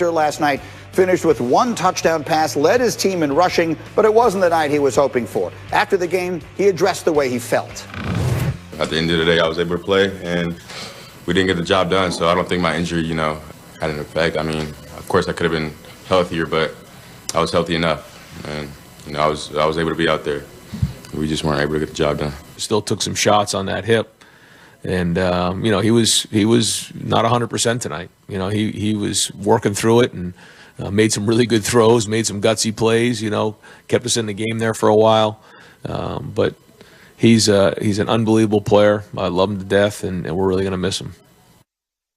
Last night finished with 1 touchdown pass, led his team in rushing, but it wasn't the night he was hoping for. After the game, he addressed the way he felt. At the end of the day, I was able to play, and we didn't get the job done, so I don't think my injury, had an effect. I mean, of course, I could have been healthier, but I was healthy enough, and I was able to be out there. We just weren't able to get the job done. Still took some shots on that hip. And, he was not 100% tonight. He was working through it and made some really good throws, made some gutsy plays, kept us in the game there for a while. But he's an unbelievable player. I love him to death, and we're really going to miss him.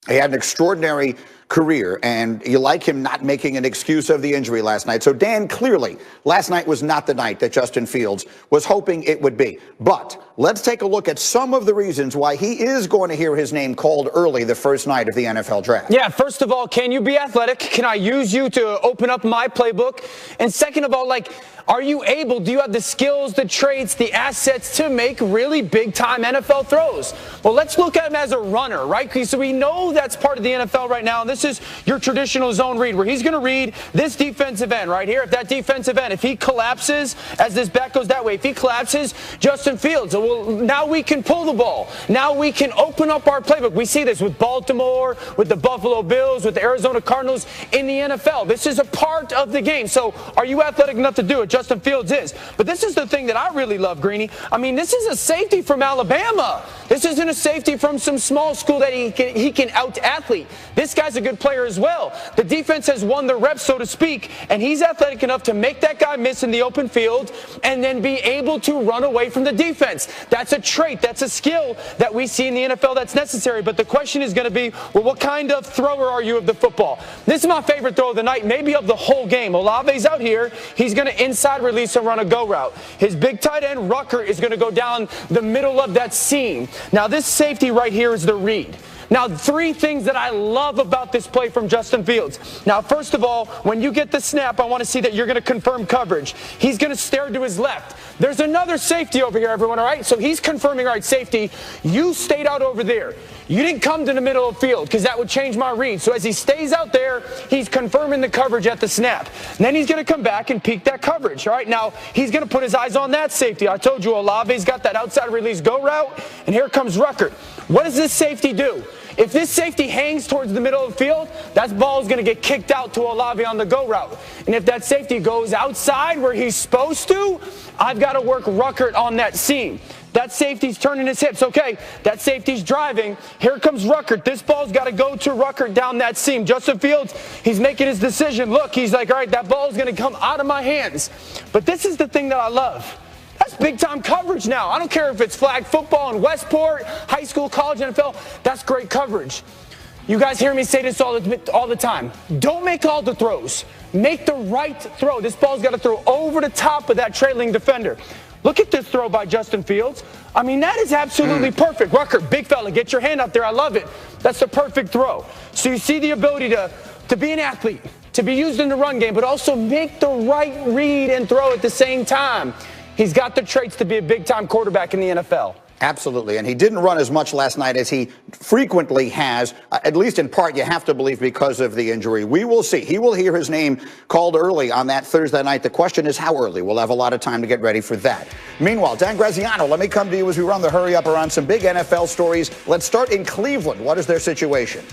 He had an extraordinary career, and you like him not making an excuse of the injury last night. So, Dan, clearly, last night was not the night that Justin Fields was hoping it would be. But let's take a look at some of the reasons why he is going to hear his name called early the first night of the NFL draft. Yeah, first of all, can you be athletic? Can I use you to open up my playbook? And second of all, do you have the skills, the traits, the assets to make really big-time NFL throws? Well, let's look at him as a runner, right? So we know that's part of the NFL right now, and this is your traditional zone read, where he's going to read this defensive end right here. If that defensive end, if he collapses, as this back goes that way, if he collapses, Justin Fields, well, now we can pull the ball. Now we can open up our playbook. We see this with Baltimore, with the Buffalo Bills, with the Arizona Cardinals in the NFL. This is a part of the game. So are you athletic enough to do it? Justin Fields is. But this is the thing that I really love, Greeny. I mean, this is a safety from Alabama. This isn't a safety from some small school that he can out-athlete. This guy's a good player as well. The defense has won the reps, so to speak, and he's athletic enough to make that guy miss in the open field and then be able to run away from the defense. That's a trait. That's a skill that we see in the NFL that's necessary. But the question is going to be, well, what kind of thrower are you of the football? This is my favorite throw of the night, maybe of the whole game. Olave's out here. He's going to inside release and run a go route. His big tight end, Rucker, is going to go down the middle of that seam. Now, this safety right here is the read. Now, 3 things that I love about this play from Justin Fields. Now, first of all, when you get the snap, I want to see that you're going to confirm coverage. He's going to stare to his left. There's another safety over here, everyone, all right? So he's confirming, all right, safety. You stayed out over there. You didn't come to the middle of the field because that would change my read. So as he stays out there, he's confirming the coverage at the snap. And then he's going to come back and peek that coverage, all right? Now, he's going to put his eyes on that safety. I told you Olave's got that outside release go route, and here comes Rucker. What does this safety do? If this safety hangs towards the middle of the field, that ball is going to get kicked out to Olave on the go route. And if that safety goes outside where he's supposed to, I've got to work Ruckert on that seam. That safety's turning his hips. Okay, that safety's driving. Here comes Ruckert. This ball's got to go to Ruckert down that seam. Justin Fields, he's making his decision. Look, he's like, all right, that ball's going to come out of my hands. But this is the thing that I love. That's big-time coverage now. I don't care if it's flag football in Westport, high school, college, NFL. That's great coverage. You guys hear me say this all the time. Don't make all the throws. Make the right throw. This ball's got to throw over the top of that trailing defender. Look at this throw by Justin Fields. I mean, that is absolutely perfect. Rucker, big fella, get your hand up there. I love it. That's the perfect throw. So you see the ability to be an athlete, to be used in the run game, but also make the right read and throw at the same time. He's got the traits to be a big-time quarterback in the NFL. Absolutely, and he didn't run as much last night as he frequently has, at least in part, you have to believe, because of the injury. We will see. He will hear his name called early on that Thursday night. The question is how early. We'll have a lot of time to get ready for that. Meanwhile, Dan Graziano, let me come to you as we run the hurry-up around some big NFL stories. Let's start in Cleveland. What is their situation?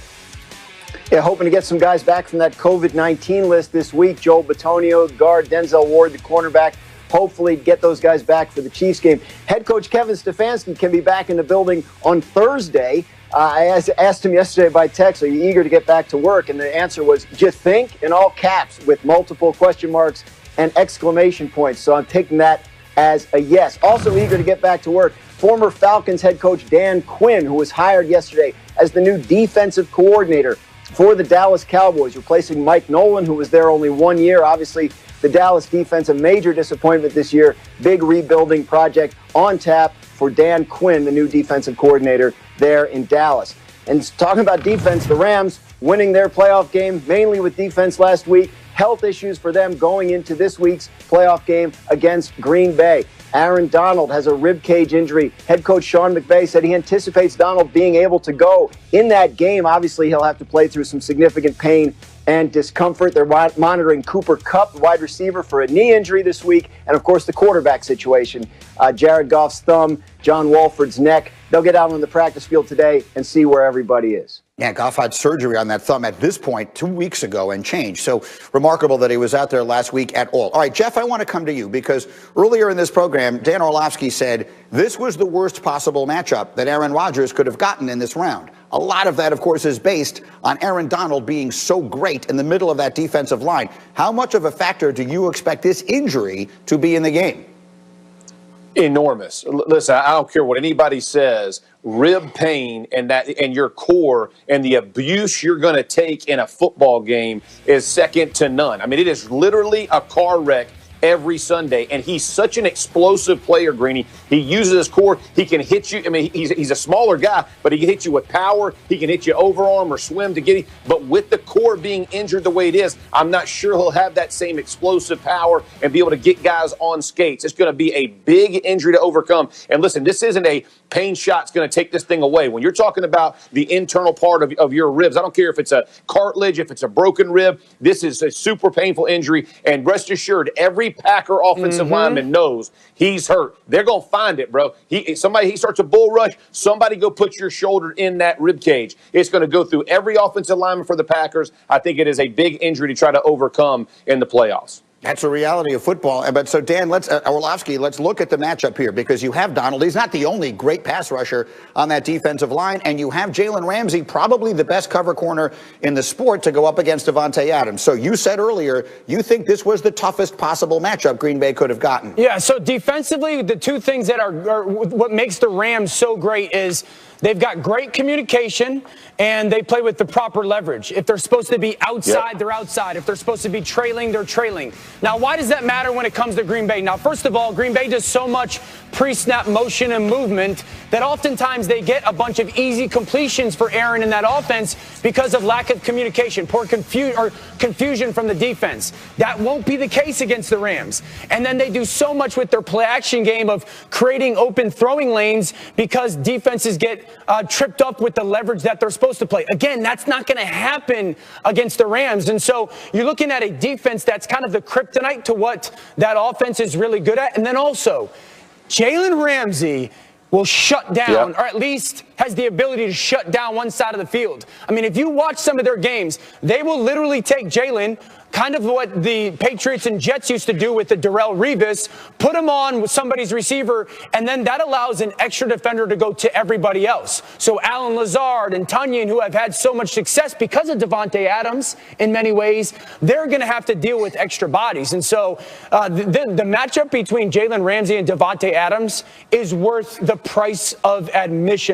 Yeah, hoping to get some guys back from that COVID-19 list this week. Joel Bitonio, guard, Denzel Ward, the cornerback. Hopefully get those guys back for the Chiefs game. Head coach Kevin Stefanski can be back in the building on Thursday. I asked him yesterday by text, are you eager to get back to work? And the answer was, do you think? In all caps with multiple question marks and exclamation points. So I'm taking that as a yes. Also eager to get back to work, former Falcons head coach Dan Quinn, who was hired yesterday as the new defensive coordinator for the Dallas Cowboys, replacing Mike Nolan, who was there only 1 year. Obviously, the Dallas defense, a major disappointment this year. Big rebuilding project on tap for Dan Quinn, the new defensive coordinator there in Dallas. And talking about defense, the Rams winning their playoff game, mainly with defense last week. Health issues for them going into this week's playoff game against Green Bay. Aaron Donald has a rib cage injury. Head coach Sean McVay said he anticipates Donald being able to go in that game. Obviously, he'll have to play through some significant pain and discomfort. They're monitoring Cooper Kupp, the wide receiver, for a knee injury this week. And, of course, the quarterback situation. Jared Goff's thumb, John Wolford's neck. They'll get out on the practice field today and see where everybody is. Yeah, Goff had surgery on that thumb at this point 2 weeks ago and changed. So remarkable that he was out there last week at all. All right, Jeff, I want to come to you because earlier in this program, Dan Orlovsky said this was the worst possible matchup that Aaron Rodgers could have gotten in this round. A lot of that, of course, is based on Aaron Donald being so great in the middle of that defensive line. How much of a factor do you expect this injury to be in the game? Enormous. Listen, I don't care what anybody says. Rib pain and your core and the abuse you're going to take in a football game is second to none. I mean, it is literally a car wreck every Sunday, and he's such an explosive player, Greeny. He uses his core. He can hit you. I mean, he's a smaller guy, but he can hit you with power. He can hit you overarm or swim to get you. But with the core being injured the way it is, I'm not sure he'll have that same explosive power and be able to get guys on skates. It's going to be a big injury to overcome. And listen, this isn't a pain shot's going to take this thing away. When you're talking about the internal part of your ribs, I don't care if it's a cartilage, if it's a broken rib, this is a super painful injury. And rest assured, every Packer offensive lineman knows he's hurt. They're going to find it, bro. He starts a bull rush, somebody go put your shoulder in that rib cage. It's going to go through every offensive lineman for the Packers. I think it is a big injury to try to overcome in the playoffs. That's a reality of football. But so, Dan, Orlovsky, let's look at the matchup here because you have Donald. He's not the only great pass rusher on that defensive line. And you have Jalen Ramsey, probably the best cover corner in the sport, to go up against Davante Adams. So you said earlier you think this was the toughest possible matchup Green Bay could have gotten. Yeah, so defensively, the two things that are what makes the Rams so great is they've got great communication and they play with the proper leverage. If they're supposed to be outside, they're outside. If they're supposed to be trailing, they're trailing. Now, why does that matter when it comes to Green Bay? Now, first of all, Green Bay does so much pre-snap motion and movement that oftentimes they get a bunch of easy completions for Aaron in that offense because of lack of communication, poor confusion from the defense. That won't be the case against the Rams. And then they do so much with their play action game of creating open throwing lanes because defenses get tripped up with the leverage that they're supposed to play. Again, that's not going to happen against the Rams. And so you're looking at a defense that's kind of the kryptonite to what that offense is really good at. And then also, Jalen Ramsey will shut down, or at least has the ability to shut down one side of the field. I mean, if you watch some of their games, they will literally take Jalen, kind of what the Patriots and Jets used to do with the Darrelle Revis, put him on with somebody's receiver, and then that allows an extra defender to go to everybody else. So Alan Lazard and Tunyon, who have had so much success because of Davante Adams in many ways, they're going to have to deal with extra bodies. And so the matchup between Jalen Ramsey and Davante Adams is worth the price of admission.